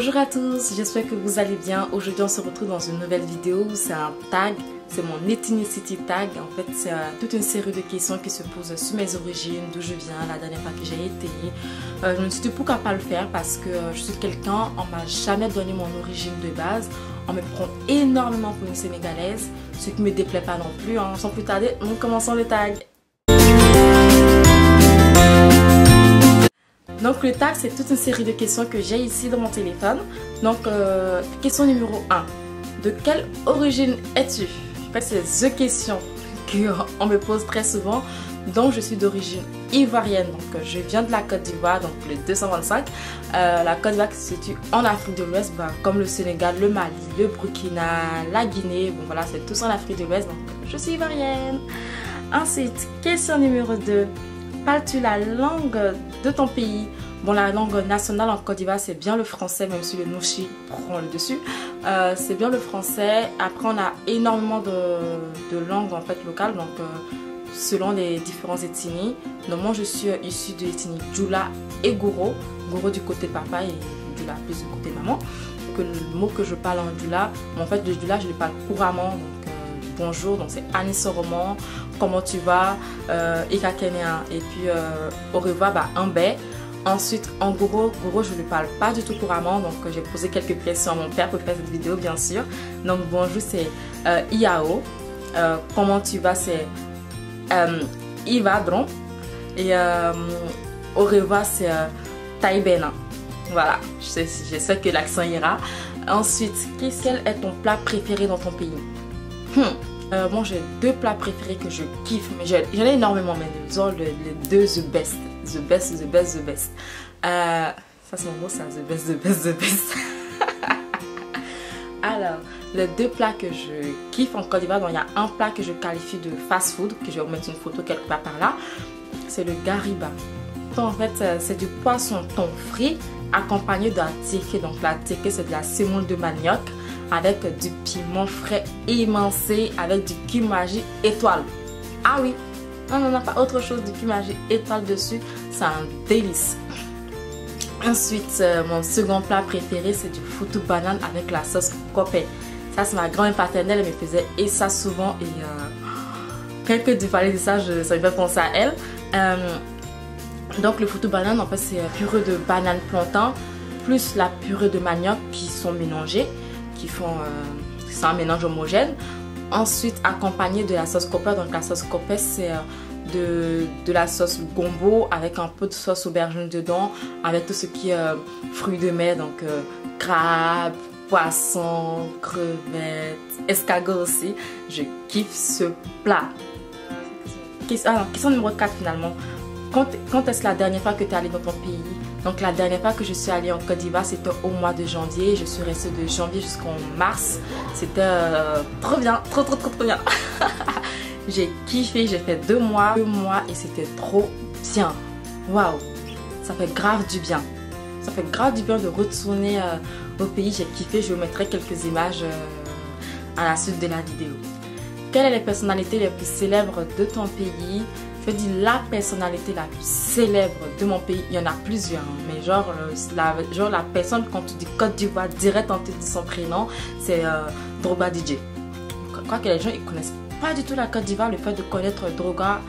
Bonjour à tous, j'espère que vous allez bien. Aujourd'hui on se retrouve dans une nouvelle vidéo. C'est un tag, c'est mon ethnicity tag. En fait c'est toute une série de questions qui se posent sur mes origines, d'où je viens, la dernière fois que j'ai été. Je me suis dit pourquoi pas le faire parce que je suis quelqu'un, on m'a jamais donné mon origine de base. On me prend énormément pour une Sénégalaise, ce qui me déplaît pas non plus. Sans plus tarder, nous commençons le tag. Donc le tag, c'est toute une série de questions que j'ai ici dans mon téléphone. Donc question numéro 1. De quelle origine es-tu? En fait, c'est the question qu'on me pose très souvent. Donc je suis d'origine ivoirienne. Donc je viens de la Côte d'Ivoire, donc le 225. La Côte d'Ivoire qui se situe en Afrique de l'Ouest, comme le Sénégal, le Mali, le Burkina, la Guinée. Bon voilà, c'est tous en Afrique de l'Ouest. Donc je suis ivoirienne. Ensuite, question numéro 2. Parles-tu la langue de ton pays? Bon, la langue nationale en Côte d'Ivoire, c'est bien le français, même si le nouchi prend le dessus. C'est bien le français. Après, on a énormément de langues en fait locales, donc selon les différentes ethnies. Donc moi, je suis issue de l'ethnie Djoula et Goro. Goro du côté papa et Djoula plus du côté maman. Que le mot que je parle en Djoula, en fait, le Djoula, je le parle couramment. Donc, bonjour, donc c'est Anissa Roman, comment tu vas, Eka Kenya, et puis au revoir, Ambé. Ensuite, en Goro, je ne parle pas du tout couramment, donc j'ai posé quelques questions à mon père pour faire cette vidéo, bien sûr. Donc bonjour, c'est Iao, comment tu vas, c'est Ivadron, et au revoir, c'est Taïbena. Voilà, je sais que l'accent ira. Ensuite, quel est ton plat préféré dans ton pays? Bon, j'ai deux plats préférés que je kiffe, mais j'en ai énormément, mais disons les deux the best. Ça c'est mon mot, ça, the best. Alors, les deux plats que je kiffe en Côte d'Ivoire, il y a un plat que je qualifie de fast food, que je vais vous mettre une photo quelque part par là, c'est le gariba. Donc, en fait, c'est du poisson thon frit accompagné d'un tiké. Donc la tiké, c'est de la semoule de manioc avec du piment frais émincé avec du kimchi étoile. Ah oui, non, pas autre chose, du kimchi étoile dessus, c'est un délice. Ensuite, mon second plat préféré, c'est du foutou banane avec la sauce copé. Ça, c'est ma grand-mère paternelle, elle me faisait et ça souvent, et quelques du parler de ça, ça me fait penser à elle. Donc le foutou banane, en fait, c'est purée de banane plantain plus la purée de manioc qui sont mélangées, qui font c'est un mélange homogène. Ensuite accompagné de la sauce copé. Donc la sauce copé, c'est de la sauce gombo avec un peu de sauce aubergine dedans, avec tout ce qui est fruits de mer, donc crabe, poisson, crevettes, escargot aussi. Je kiffe ce plat. Question numéro 4 finalement. Quand est-ce la dernière fois que tu es allé dans ton pays? Donc la dernière fois que je suis allée en Côte d'Ivoire, c'était au mois de janvier. Je suis restée de janvier jusqu'en mars. C'était trop bien, trop bien. J'ai kiffé, j'ai fait 2 mois et c'était trop bien. Waouh, ça fait grave du bien. Ça fait grave du bien de retourner au pays. J'ai kiffé, je vous mettrai quelques images à la suite de la vidéo. Quelle est la personnalité la plus célèbre de ton pays? Je dis la personnalité la plus célèbre de mon pays. Il y en a plusieurs, mais genre la personne, quand tu dis Côte d'Ivoire, direct on te dit son prénom, c'est Drogba DJ. Je crois que les gens ils connaissent pas du tout la Côte d'Ivoire. Le fait de connaître Drogba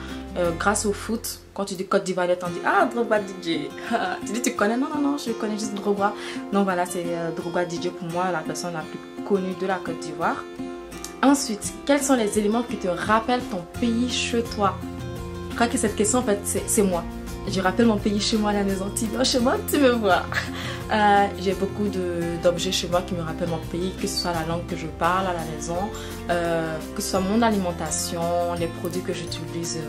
grâce au foot, quand tu dis Côte d'Ivoire, on dit ah Drogba DJ. Tu dis tu connais? Non, je connais juste Drogba. Donc voilà, c'est Drogba DJ pour moi, la personne la plus connue de la Côte d'Ivoire. Ensuite, quels sont les éléments qui te rappellent ton pays chez toi? Je crois que cette question en fait c'est moi. Je rappelle mon pays chez moi à la maison. Tu viens chez moi, tu me vois. J'ai beaucoup d'objets chez moi qui me rappellent mon pays, que ce soit la langue que je parle à la maison, que ce soit mon alimentation, les produits que j'utilise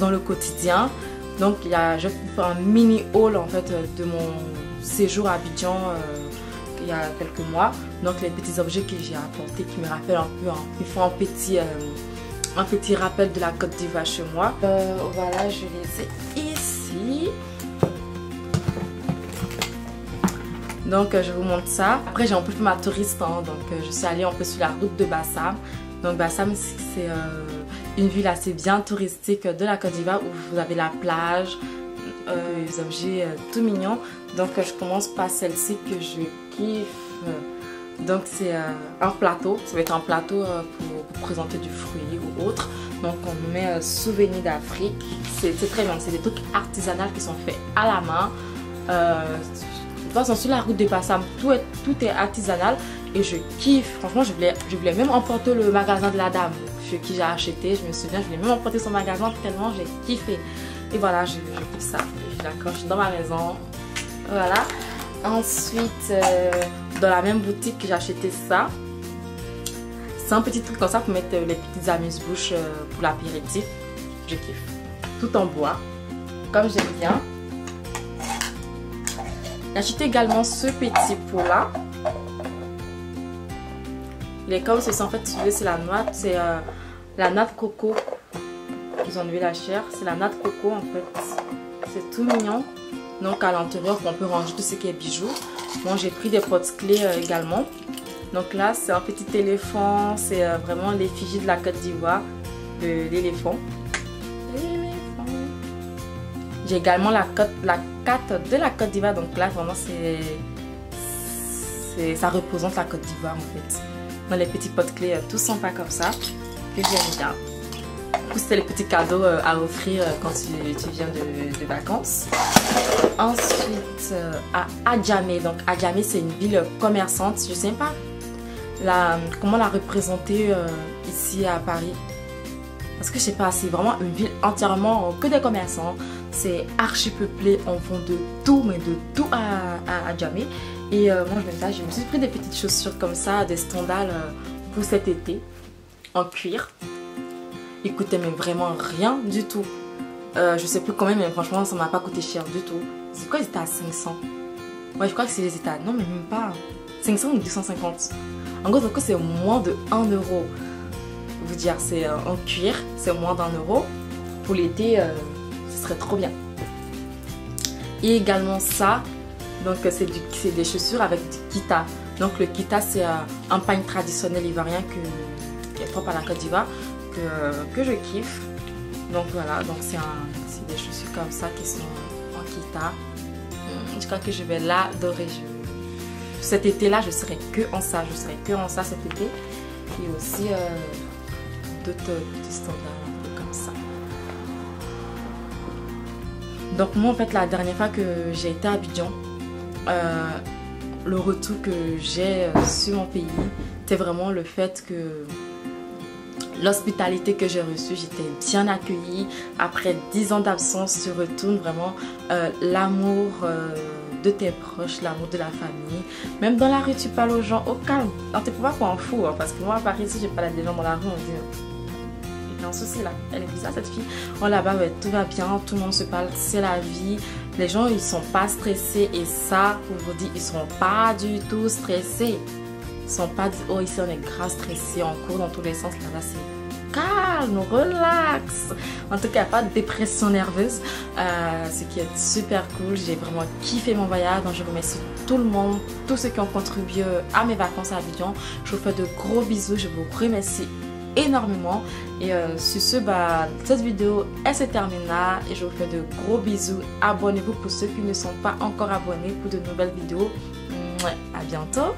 dans le quotidien. Donc je fais un mini haul en fait de mon séjour à Abidjan il y a quelques mois. Donc les petits objets que j'ai apportés qui me rappellent un peu, ils font un petit rappel de la Côte d'Ivoire chez moi. Voilà, je les ai ici. Donc je vous montre ça. Après j'ai un peu fait ma touriste, donc je suis allée un peu sur la route de Bassam. Donc Bassam, c'est une ville assez bien touristique de la Côte d'Ivoire où vous avez la plage, des objets tout mignons. Donc je commence par celle-ci que je kiffe. Donc c'est un plateau, ça va être un plateau pour présenter du fruit ou autre. Donc on met souvenir d'Afrique. C'est très bien, c'est des trucs artisanaux qui sont faits à la main. De toute façon sur la route de Bassam, tout est artisanal et je kiffe. Franchement je voulais même emporter le magasin de la dame chez qui j'ai acheté. Je me souviens, je voulais même emporter son magasin tellement j'ai kiffé. Et voilà, je kiffe ça. Je l'accroche dans ma maison. Voilà. Ensuite, dans la même boutique, j'ai acheté ça. C'est un petit truc comme ça pour mettre les petites amuse-bouches pour l'apéritif. Je kiffe. Tout en bois, comme j'aime bien. J'ai acheté également ce petit pot là. Il est comme ceci, en fait, c'est la noix, c'est la noix de coco. Ils ont enlevé la chair, c'est la noix de coco en fait. C'est tout mignon. Donc à l'intérieur, on peut ranger tout ce qui est bijoux. Bon, j'ai pris des porte-clés également. Donc là, c'est un petit éléphant. C'est vraiment l'effigie de la Côte d'Ivoire, de l'éléphant. J'ai également la carte de la Côte d'Ivoire. Donc là, vraiment, ça représente la Côte d'Ivoire en fait. Dans les petits porte-clés, tous sont pas comme ça. Que j'aime bien. C'était les petits cadeaux à offrir quand tu viens de vacances. Ensuite, à Adjamé. Donc, Adjamé, c'est une ville commerçante. Je ne sais pas comment la représenter ici à Paris. Parce que je sais pas, c'est vraiment une ville entièrement que des commerçants. C'est archi peuplé. On vend de tout, mais de tout à Adjamé. Et moi, je me suis pris des petites chaussures comme ça, des sandales pour cet été en cuir. Il coûtait mais vraiment rien du tout. Je sais plus combien, mais franchement ça m'a pas coûté cher du tout. C'est quoi, ils étaient à 500. Ouais, je crois que c'est les états. Non mais même pas. 500 ou 250. En gros c'est moins de 1 euro. Vous dire, c'est en cuir, c'est moins d'1 euro. Pour l'été, ce serait trop bien. Et également ça, donc c'est des chaussures avec du kita. Donc le kita c'est un pagne traditionnel ivoirien qui est propre à la Côte d'Ivoire. Que je kiffe. Donc voilà, donc c'est des chaussures comme ça qui sont en kita. Je crois que je vais l'adorer. Cet été là je serai que en ça. Je serai que en ça cet été. Et aussi d'autres petits standards un peu comme ça. Donc moi en fait la dernière fois que j'ai été à Abidjan, le retour que j'ai sur mon pays, c'était vraiment le fait que l'hospitalité que j'ai reçue, j'étais bien accueillie. Après 10 ans d'absence, tu retournes vraiment l'amour de tes proches, l'amour de la famille. Même dans la rue, tu parles aux gens au calme. Alors, tu peux pas qu'on fout, hein, parce que moi, à Paris, si je parle à des gens dans la rue, on dit il y a un souci là, elle est bizarre cette fille. Oh là-bas, ouais, tout va bien, tout le monde se parle, c'est la vie. Les gens, ils sont pas stressés et ça, pour vous dire, ils sont pas du tout stressés. Ils sont pas dit, oh ici on est grave stressé, on court dans tous les sens, là-bas c'est calme, relax. En tout cas, pas de dépression nerveuse, ce qui est super cool. J'ai vraiment kiffé mon voyage, donc je remercie tout le monde, tous ceux qui ont contribué à mes vacances à Abidjan. Je vous fais de gros bisous, je vous remercie énormément. Et sur ce, cette vidéo elle se termine là et je vous fais de gros bisous. Abonnez-vous pour ceux qui ne sont pas encore abonnés pour de nouvelles vidéos. À bientôt.